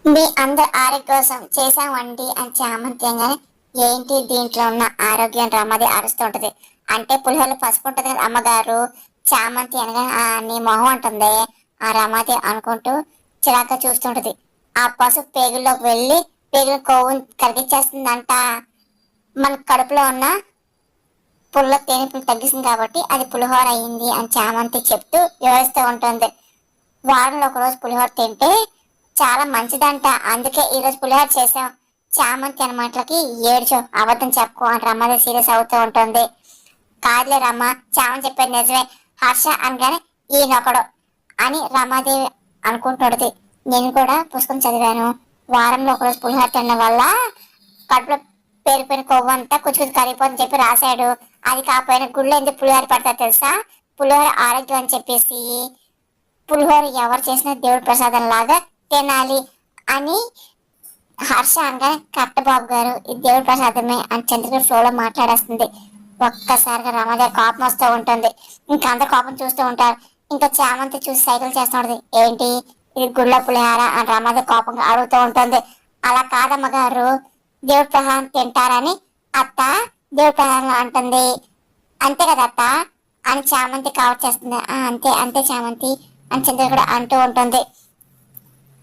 మీ అందరి ఆరోగ్యం కోసం చేసామండి అని చామంతి అనగానే, ఏంటి దీంట్లో ఉన్న ఆరోగ్యం రమ్మది అరుస్తూ ఉంటది. అంటే పులిహోరలో పసుపు ఉంటది కదా అమ్మగారు, చామంతి అనగానే నీ మొహం అంటుంది ఆ రమాది అనుకుంటూ చిరాగ్గా చూస్తుంటది. ఆ పసుపు పేగుల్లోకి వెళ్ళి పేగుల కొవ్వు కరిగించేస్తుందంట. మన కడుపులో ఉన్న పుల్ల తేనెపులు తగ్గిస్తుంది కాబట్టి అది పులిహోర అయింది అని చామంతి చెప్తూ వివరిస్తూ ఉంటుంది. వారంలో ఒక రోజు పులిహోర తింటే చాలా మంచిదంట, అందుకే ఈరోజు పులిహోర చేసాం. చామంతి అన్న మాటలకి ఏడ్చో అబద్ధం చెప్పుకో అని రమ్మది సీరియస్ అవుతూ ఉంటుంది. కాదులే రమ్మ, చామని చెప్పేది నిజమే. హర్ష అనగానే ఈయనొకడు అని రమాదేవి అనుకుంటున్నది. నేను కూడా పుస్తకం చదివాను, వారంలో ఒకరోజు పులిహోర తినడం వల్ల కడుపులో పేరుపోయిన కొవ్వు అంతా కుచి కరిగిపోతుందని చెప్పి రాశాడు. అది కాకపోయినా గుళ్ళో ఎందుకు పులిహోర పడతా తెలుసా? పులిహోర ఆరోగ్యం అని చెప్పేసి పులిహోర ఎవరు చేసినా దేవుడి ప్రసాదం లాగా తినాలి అని హర్ష అనగానే కట్టబాబు గారు ఇది దేవుడి ప్రసాదమే అని చంద్రగారు ఫ్లోలో మాట్లాడేస్తుంది. ఒక్కసారిగా రమాదేవి కోపం వస్తూ ఉంటుంది. ఇంకా అందరు కోపం చూస్తూ ఉంటారు. ఇంకా చామంతి చూసి సైకిల్ చేస్తూ ఉంటుంది. ఏంటి ఇది గుళ్ళ పులిహార అని రమాదేవి కోపంగా అడుగుతూ ఉంటుంది. అలా కాదమ్మ గారు, దేవుడి ప్రసాదం తింటారని అత్త దేవుడి ప్రసాదం అంటుంది. అంతే కదా అత్త అని చామంతి కవర్ చేస్తుంది. అంతే అంతే చామంతి అని చంద్ర కూడా అంటూ ఉంటుంది.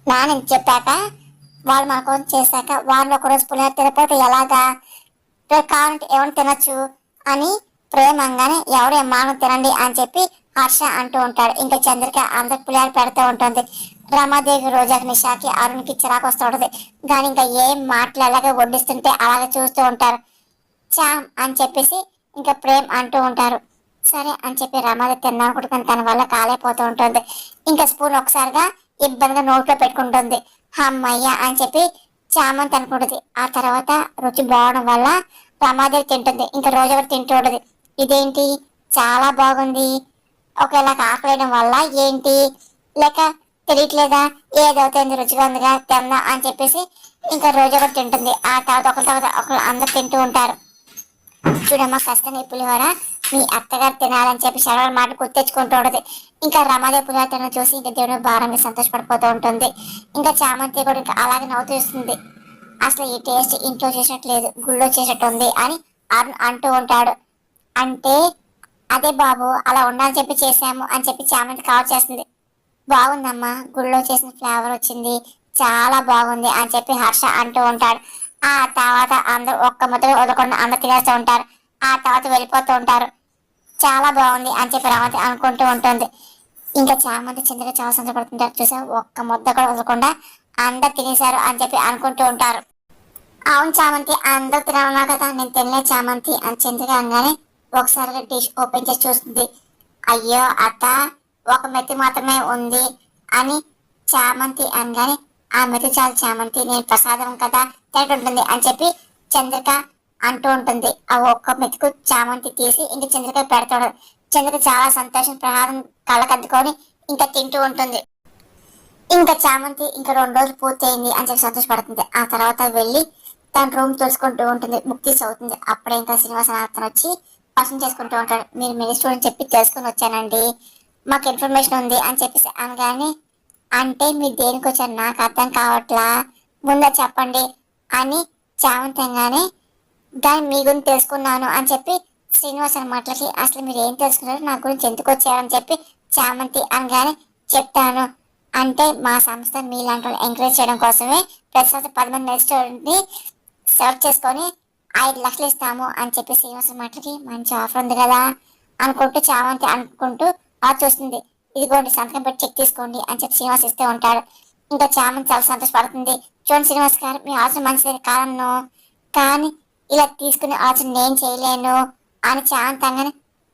నాన్న చెప్పాక వాళ్ళు మన కోసం చేశాక వాళ్ళు ఒకరోజు పులిహోర తినకపోతే ఎలాగా, రేపు కావాలంటే ఏమైనా తినచ్చు అని ప్రేమంగానే ఎవరు మానం తినండి అని చెప్పి హర్ష అంటూ ఉంటాడు. ఇంకా చంద్రిక అందరికి పులిహోర పెడుతూ ఉంటుంది. రమాదేవి రోజాకి నిషాకి అరుణ్కి చిరాకు వస్తూ ఉంటుంది. కానీ ఇంకా ఏం మాట్లాడలేక వడ్డిస్తుంటే అలాగే చూస్తూ ఉంటారు. చామ్ అని చెప్పేసి ఇంకా ప్రేమ్ అంటూ ఉంటారు. సరే అని చెప్పి రమాదేవి తిన్నాను కూడా తన వల్ల కాలేకపోతూ ఉంటుంది. ఇంకా స్పూన్ ఒకసారిగా ఇబ్బందిగా నోట్లో పెట్టుకుంటుంది. అమ్మయ్య అని చెప్పి చామంతి అనుకుంటుంది. ఆ తర్వాత రుచి బాగడం వల్ల రమాదేవి తింటుంది. ఇంకా రోజు ఎవరు తింటూ ఉంటుంది. ఇదేంటి చాలా బాగుంది, ఒకవేళ ఆకలేయడం వల్ల ఏంటి లేక తెలియట్లేదా, ఏదవుతుంది రుచిగా ఉందిగా తిందా అని చెప్పేసి ఇంకా రోజు ఒకటి తింటుంది. ఆ తర్వాత ఒకరు అందరు తింటూ ఉంటారు. చూడమ్మా కష్టంగా పులిహోర మీ అత్తగారు తినాలని చెప్పి శరవణ మాట గుర్తెచ్చుకుంటూ ఉంటుంది. ఇంకా రమాదేవి పులిహోర తినడం చూసి ఇంకా దేవుడు భారంగా సంతోషపడిపోతూ ఉంటుంది. ఇంకా చామంతి కూడా ఇంకా అలాగే నవ్వుతూ ఇస్తుంది. అసలు ఈ టేస్ట్ ఇంట్లో చేసినట్లేదు, గుళ్ళో చేసినట్టు ఉంది అని అరుణ్ అంటూ ఉంటాడు. అంటే అదే బాబు అలా ఉండాలని చెప్పి చేసాము అని చెప్పి చామంతి కవర్ చేస్తుంది. బాగుందమ్మా, గుళ్ళో చేసిన ఫ్లేవర్ వచ్చింది, చాలా బాగుంది అని చెప్పి హర్ష అంటూ ఉంటాడు. ఆ తర్వాత అందరూ ఒక్క ముద్ద వదలకుండా అందరు తినేస్తూ ఉంటారు. ఆ తర్వాత వెళ్ళిపోతూ ఉంటారు. చాలా బాగుంది అని చెప్పి రమతి అనుకుంటూ ఉంటుంది. ఇంకా చామంతి చింతగా చాలా సంతపడుతుంటారు. చూసా ఒక్క ముద్ద కూడా వదలకుండా అందరు తినేశారు అని చెప్పి అనుకుంటూ ఉంటారు. అవును చామంతి, అందరూ తినన్నా కదా, నేను తినలే చామంతి అని చింతగా అనగానే ఒకసారిగా డిష్ ఓపెన్ చేసి చూస్తుంది. అయ్యో అత్త, ఒక మెత్తి మాత్రమే ఉంది అని చామంతి అనగానే ఆ మెత్తి చాలు చామంతి, నేను ప్రసాదం కదా తింటుంటుంది అని చెప్పి చంద్రిక అంటూ ఉంటుంది. ఆ ఒక్క మెతుకు చామంతి తీసి ఇంక చంద్రిక పెడతాడు. చంద్రిక చాలా సంతోషం ప్రసాదం కళ్ళకద్దుకొని ఇంకా తింటూ ఉంటుంది. ఇంకా చామంతి ఇంకా 2 రోజులు పూర్తయింది అని చెప్పి సంతోషపడుతుంది. ఆ తర్వాత వెళ్ళి తన రూమ్ చూసుకుంటూ ఉంటుంది. ముక్తి అవుతుంది. అప్పుడే ఇంకా శ్రీనివాసన్ వచ్చి పర్సన్ చేసుకుంటూ ఉంటాడు. మీరు మీ స్టూడెంట్ చెప్పి తెలుసుకుని వచ్చానండి, మాకు ఇన్ఫర్మేషన్ ఉంది అని చెప్పేసి అనగానే, అంటే మీరు దేనికి వచ్చారు నాకు అర్థం కావట్లా, ముందే చెప్పండి అని చామంతి అనగానే, దాన్ని మీ గురించి తెలుసుకున్నాను అని చెప్పి శ్రీనివాసన్ మాటలకి అసలు మీరు ఏం తెలుసుకున్నారు, నా గురించి ఎందుకు వచ్చారని చెప్పి చామంతి అనగానే, చెప్తాను. అంటే మా సంస్థ మీలాంటి వాళ్ళు ఎంకరేజ్ చేయడం కోసమే ప్రతి సంవత్సరం 10 మంది స్టూడెంట్ని సెలెక్ట్ చేసుకొని 5 లక్షలు ఇస్తాము అని చెప్పి శ్రీనివాసన్ మాటలకి మంచి ఆఫర్ ఉంది కదా అనుకుంటూ చామంతి అనుకుంటూ అలా చూస్తుంది. ఇదిగోండి సంతకం పెట్టి చెక్ తీసుకోండి అని చెప్పి శ్రీనివాస్ ఇస్తే ఉంటాడు. ఇంకా చామంతి చాలా సంతోషపడుతుంది. చూడండి శ్రీనివాస్ గారు, మీ ఆలోచన మంచిది కాదన్ను, కానీ ఇలా తీసుకునే ఆలోచన నేను చేయలేను అని చామంతి అనగానే,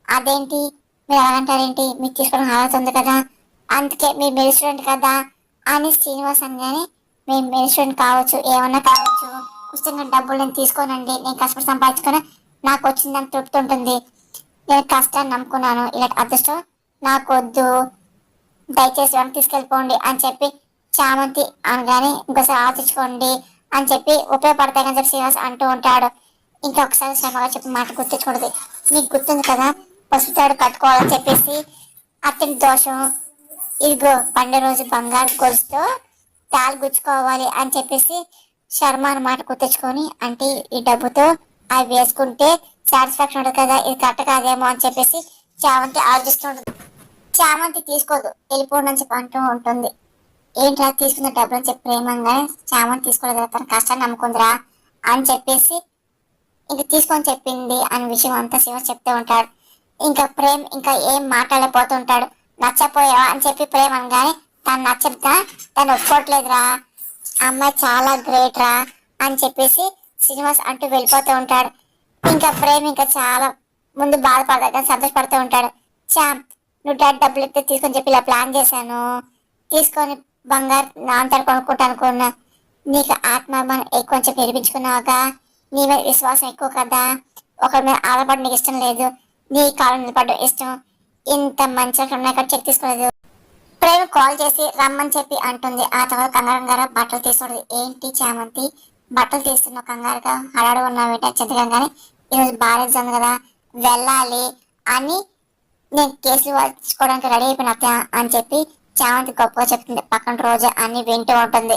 అదేంటి మీరు అలాగంటారేంటి, మీకు తీసుకోవడం ఆలోచన ఉంది కదా, అందుకే మీరు మెరి స్టూడెంట్ కదా అని శ్రీనివాస్ అనగానే, మేము మెరి స్టూడెంట్ కావచ్చు ఏమన్నా కావచ్చు, ఉచితంగా డబ్బులు నేను తీసుకోనండి, నేను కష్టపడి సంపాదించుకొని నాకు వచ్చిందని తృప్తి ఉంటుంది. నేను కష్టాన్ని నమ్ముకున్నాను, ఇలాంటి అదృష్టం నాకు వద్దు, దయచేసి వెనక్కి తీసుకెళ్ళిపోండి అని చెప్పి చామంతి అనగానే, ఇంకోసారి ఆలోచించుకోండి అని చెప్పి ఉపయోగపడతాయి అని చెప్పి శ్రీనివాస్ అంటూ ఉంటాడు. ఇంకొకసారి శ్రమగా చెప్పి మాట గుర్తించకూడదు. మీకు గుర్తుంది కదా పసుపుతాడు కట్టుకోవాలని చెప్పేసి, అతని దోషం, ఇదిగో పండే రోజు బంగారు గొలుసుతో తాళి గుచ్చుకోవాలి అని చెప్పేసి శర్మ అన్నమాట గుర్తించుకొని, అంటే ఈ డబ్బుతో అవి వేసుకుంటే సాటిస్ఫాక్షన్ ఉంటుంది కదా, ఇది కరెక్ట్ కాదేమో అని చెప్పేసి చామంతి ఆలోచిస్తుంటుంది. చామంతి తీసుకోదు, వెళ్ళిపోండి అని చెప్పి అంటూ ఉంటుంది. ఏంట్రా తీసుకున్న డబ్బులు అని చెప్పి ప్రేమంగానే చామంతి తీసుకోలేదు కదా, తన కష్టాన్ని నమ్ముకుందిరా అని చెప్పేసి ఇంక తీసుకొని చెప్పింది అనే విషయం అంతా శివ చెప్తూ ఉంటాడు. ఇంకా ప్రేమ్ ఇంకా ఏం మాట్లాడలేకపోతుంటాడు. నచ్చపోయావా అని చెప్పి ప్రేమ అనగానే తను నచ్చదా, తను ఒప్పుకోవట్లేదురా, అమ్మాయి చాలా గ్రేట్ రా అని చెప్పేసి శ్రీనివాస్ అంటూ వెళ్ళిపోతూ ఉంటాడు. ఇంకా ప్రేమ్ ఇంకా చాలా ముందు బాధపడతా కానీ సంతోషపడుతూ ఉంటాడు. శ్యామ్, నువ్వు డాడీ డబ్బులు ఇస్తే తీసుకొని చెప్పి ఇలా ప్లాన్ చేశాను, తీసుకొని బంగారు నాంతలు కొనుక్కుంటా అనుకున్నా, నీకు ఆత్మాభిమానం ఎక్కువ కొంచెం నిరూపించుకున్నావుగా, నీ మీద విశ్వాసం ఎక్కువ కదా, ఒకరి మీద ఆధారపడి నీకు ఇష్టం లేదు, నీ కాలం నిలబడడం ఇష్టం, ఇంత మంచిగా ఉన్నాయి కదా చెక్ తీసుకోలేదు. ప్రేమ కాల్ చేసి రమ్మని చెప్పి అంటుంది. ఆ తర్వాత కంగారంగా బట్టలు తీసుకుంటుంది. ఏంటి చామంతి బట్టలు తీస్తున్నావు కంగారుగా హడాడు ఉన్నావు ఏంటి చింతకంగానే, ఈరోజు బాగా ఎగ్జామ్ కదా వెళ్ళాలి అని నేను కేసులు వచ్చుకోవడానికి రెడీ అయిపోయిన అని చెప్పి చామంతి గొప్పగా చెప్తుంది. పక్కన రోజు అన్ని వింటూ ఉంటుంది.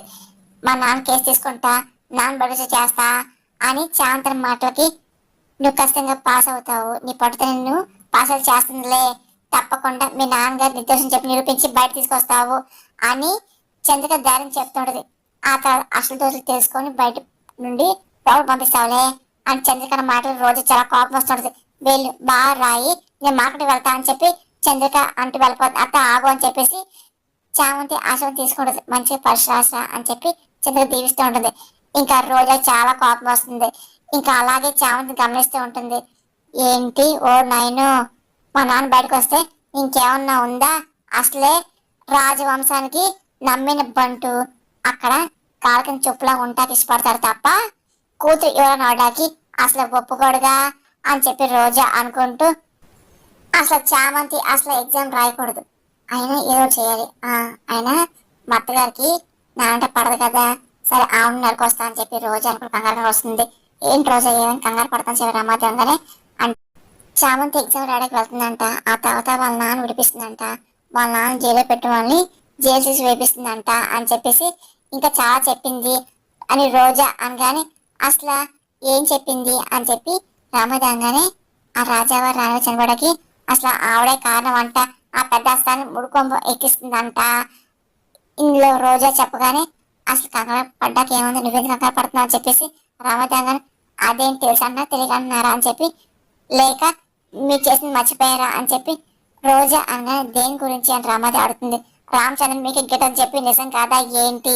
మా నాన్న కేసు తీసుకుంటా, నాన్న భరోసా చేస్తా అని చామంతి మాటలకి నువ్వు ఖచ్చితంగా పాస్ అవుతావు, నీ పట్టుదల నిన్ను పాస్ అవుట్ చేస్తుందిలే, తప్పకుండా మీ నాన్నగారు నిర్దోషం చెప్పి నిరూపించి బయట తీసుకొస్తావు అని చంద్రిక ధైర్యం చెప్తుంటది. ఆ తర్వాత అసలు దోషులు తెలుసుకొని బయట నుండి లోపల పంపిస్తావులే అని చంద్రిక మాటలు రోజు చాలా కోపం వస్తుంటది. వీళ్ళు బాగా రాయి, నేను మార్కెట్కి వెళ్తా అని చెప్పి చంద్రిక అంటూ వెళ్ళిపోతుంది. అత్త ఆగు అని చెప్పేసి చామంతి ఆశయం తీసుకుంటుంది. మంచిగా పరిశ్రాస అని చెప్పి చంద్రిక దీవిస్తూ ఉంటుంది. ఇంకా రోజా చాలా కోపం వస్తుంది. ఇంకా అలాగే చామంతి గమనిస్తూ ఉంటుంది. ఏంటి ఓ నైను, మా నాన్న బయటకు వస్తే ఇంకేమన్నా ఉందా, అసలే రాజవంశానికి నమ్మిన బంటు అక్కడ కాలకిన చెప్పులా ఉంటాకి ఇష్టపడతాడు తప్ప కూతురు ఎవరైనా అవడానికి అసలు ఒప్పుకోడుగా అని చెప్పి రోజా అనుకుంటూ, అసలు చామంతి అసలు ఎగ్జామ్ రాయకూడదు, అయినా ఏదో చేయాలి, అయినా మా అత్తగారికి నా అంటే పడదు కదా, సరే ఆవును నరికొస్తా అని చెప్పి రోజా అనుకుని కంగారు వస్తుంది. ఏంటి రోజా ఏమైనా కంగారు పడతాను చెప్పి రమాదేవంగానే చామంతి ఎగ్జామ్ రాయడానికి వెళ్తుందంట. ఆ తర్వాత వాళ్ళ నాన్న విడిపిస్తుందంట, వాళ్ళ నాన్న జైల్లో పెట్టిన వాళ్ళని జైలు తీసి వేపిస్తుందంట అని చెప్పేసి ఇంకా చాలా చెప్పింది అని రోజా అనగానే అసలు ఏం చెప్పింది అని చెప్పి రామదాంగానే ఆ రాజావారి రాణి చనిపోవడానికి అసలు ఆవిడే కారణం అంట, ఆ పెద్ద స్థానం ముడుకొంబ ఎక్కిస్తుందంట. ఇందులో రోజా చెప్పగానే అసలు కంగారు పడ్డాక ఏముంది, నువ్వెందుకు కంగారు పడుతున్నావు అని చెప్పేసి రామదాంగానే అదేం తెలుసు అన్నా తెలియకన్నారా అని చెప్పి, లేక మీరు చేసింది మర్చిపోయారా అని చెప్పి రోజా అనగానే దేని గురించి అని రామాది ఆడుతుంది. రామచంద్రన్ మీకు గిట్ అని చెప్పి నిజం కాదా ఏంటి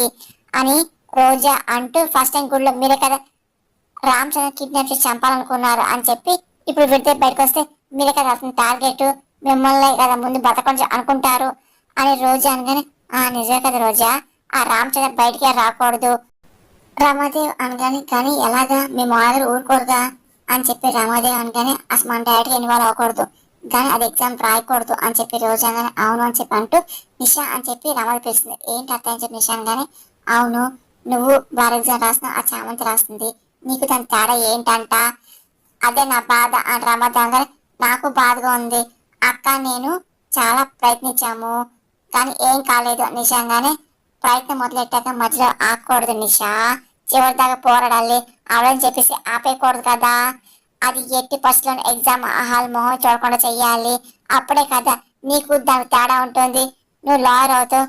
అని రోజా అంటూ ఫస్ట్ టైం గుడిలో మీరే కదా రామచంద్ర కిడ్నాప్ చేసి చంపాలనుకున్నారు అని చెప్పి ఇప్పుడు విడితే బయటకు వస్తే మీరే కదా అతని టార్గెట్, మిమ్మల్ని కదా ముందు బతకొంచెం అనుకుంటారు అని రోజా అనగానే నిజమే కదా రోజా, ఆ రామచంద్ర బయటికి రాకూడదు రామాదేవ్ అనగానే కానీ ఎలాగా మీ మాదరు ఊరుకోరుగా అని చెప్పి రామాదేవ్ అనగానే అసలు మన డాడీకి ఇన్వాల్వ్ అవ్వకూడదు కానీ అది ఎగ్జామ్ రాయకూడదు అని చెప్పి రోజు అనగానే అవును అని చెప్పి అంటూ నిషా అని చెప్పి రామాదేవి పిలుస్తుంది. ఏంటి అత్త అని చెప్పి నిషా అనగానే అవును నువ్వు బార్ ఎగ్జామ్ రాసిన ఆ చామంతి రాస్తుంది, నీకు దాని తేడా ఏంటంట, అదే నా బాధ అని రామాదేవ్ అనగానే నాకు బాధగా ఉంది అక్క, నేను చాలా ప్రయత్నించాము కానీ ఏం కాలేదు నిజంగానే, ప్రయత్నం మొదలెట్టాక మధ్యలో ఆగకూడదు నిషా, చివరి దాకా పోరాడాలి అవని చెప్పేసి ఆపేయకూడదు కదా, అది ఎట్టి పరిస్థితుల్లో ఎగ్జామ్ హాల్ మొహం చూడకుండా చెయ్యాలి, అప్పుడే కదా నీకు దాని తేడా ఉంటుంది, నువ్వు లాయర్ అవుతావు,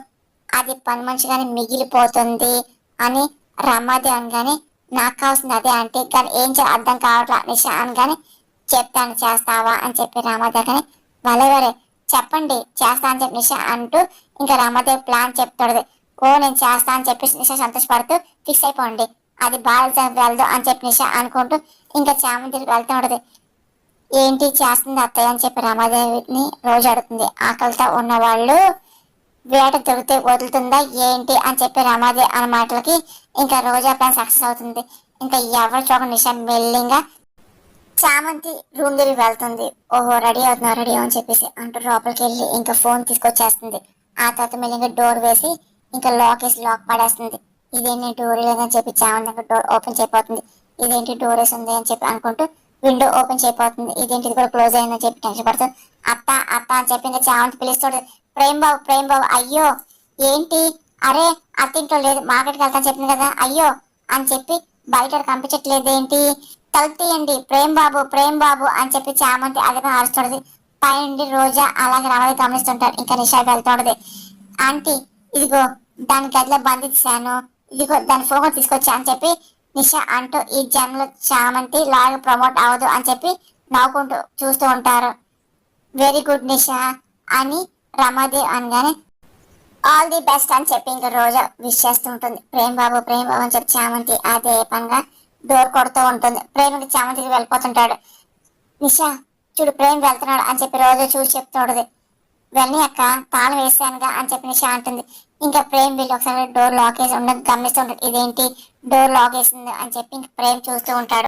అది పని మనిషిగానే మిగిలిపోతుంది అని రమాది అనగానే నాకు కావాల్సింది అదే అంటే కానీ ఏం అర్థం కావట్లా నిషా అనగానే చెప్తాను చేస్తావా అని చెప్పి రామాదేవ్ కానీ వలే చెప్పండి చేస్తా అని చెప్పి నిషా అంటూ ఇంకా రామాదేవ్ ప్లాన్ చెప్తాడు. ఓ నేను చేస్తా అని చెప్పి నిషా సంతోషపడుతూ ఫిక్స్ అయిపోండి, అది బాగా వెళ్దు అని చెప్పి నిషా అనుకుంటూ ఇంకా చామంతికి వెళ్తూ ఉంటది. ఏంటి చేస్తుంది అత్తయ్య అని చెప్పి రామాదేవిని రోజు అడుగుతుంది. ఆకలితో ఉన్న వాళ్ళు వేట దొరికితే వదులుతుందా ఏంటి అని చెప్పి రామాదేవి అన్న మాటలకి ఇంకా రోజా ప్లాన్ సక్సెస్ అవుతుంది. ఇంకా ఎవరు చూడ నిషా మెల్లింగా చామంతి రూమ్ దగ్గరికి వెళ్తుంది. ఓహో రెడీ అవుతున్నా రెడీ అని చెప్పేసి అంటూ లోపలికి వెళ్ళి ఇంకా ఫోన్ తీసుకొచ్చేస్తుంది. ఆ తర్వాత మెల్లిగా డోర్ వేసి ఇంకా లాక్ వేసి లాక్ పడేస్తుంది. ఇదేంటి డోర్ లేదని చెప్పి చామంతి డోర్ ఓపెన్ చేయబోతుంది. ఇదేంటి డోర్ వేసి ఉంది అని చెప్పి అనుకుంటూ విండో ఓపెన్ చేయబోతుంది. ఇదేంటి ఇది కూడా క్లోజ్ అయిందని చెప్పి టెన్షన్ పడుతుంది. అత్త అత్త అని చెప్పి ఇంకా చామంతి పిలుస్తాడు. ప్రేమ్ బాబు అయ్యో ఏంటి అరే అత్తింట్లో లేదు మార్కెట్కి వెళ్తాను చెప్పింది కదా అయ్యో అని చెప్పి బయట కనిపించట్లేదేంటి, తలుపు తీయండి ప్రేమ్ బాబు అని చెప్పి చామంతి అదిగా అరుస్తుంటది. పైనుండి రోజా అలాగే రమది గమనిస్తుంటారు. ఇంకా నిషా వెళ్తుంటది. ఆంటీ ఇదిగో దాని గదిలో బంధించాను, ఇదిగో దాని ఫోన్ తీసుకొచ్చా అని చెప్పి నిషా అంటూ ఈ జన్మలో చామంతి లాగా ప్రమోట్ అవ్వదు అని చెప్పి నవ్వుకుంటూ చూస్తూ ఉంటారు. వెరీ గుడ్ నిషా అని రమాదేవి అనగానే ఆల్ ది బెస్ట్ అని చెప్పి ఇంకా రోజా విష్ చేస్తూ ఉంటుంది. ప్రేమ్ బాబు అని చెప్పి చామంతి అదే పనిగా డోర్ కొడుతూ ఉంటుంది. ప్రేమ్ ఇంక చామంతికి వెళ్ళిపోతుంటాడు. నిషా చూడు ప్రేమ్ వెళ్తున్నాడు అని చెప్పి రోజా చూసి చెప్తూ ఉంటుంది. వెళ్ళి అక్క తాళం వేసానుగా అని చెప్పి నిషా అంటుంది. ఇంకా ప్రేమ్ వీళ్ళు ఒకసారి డోర్ లాక్ వేసి ఉండదు గమనిస్తూ ఉంటాడు. ఇదేంటి డోర్ లాక్ వేసింది అని చెప్పి ఇంక ప్రేమ్ చూస్తూ ఉంటాడు.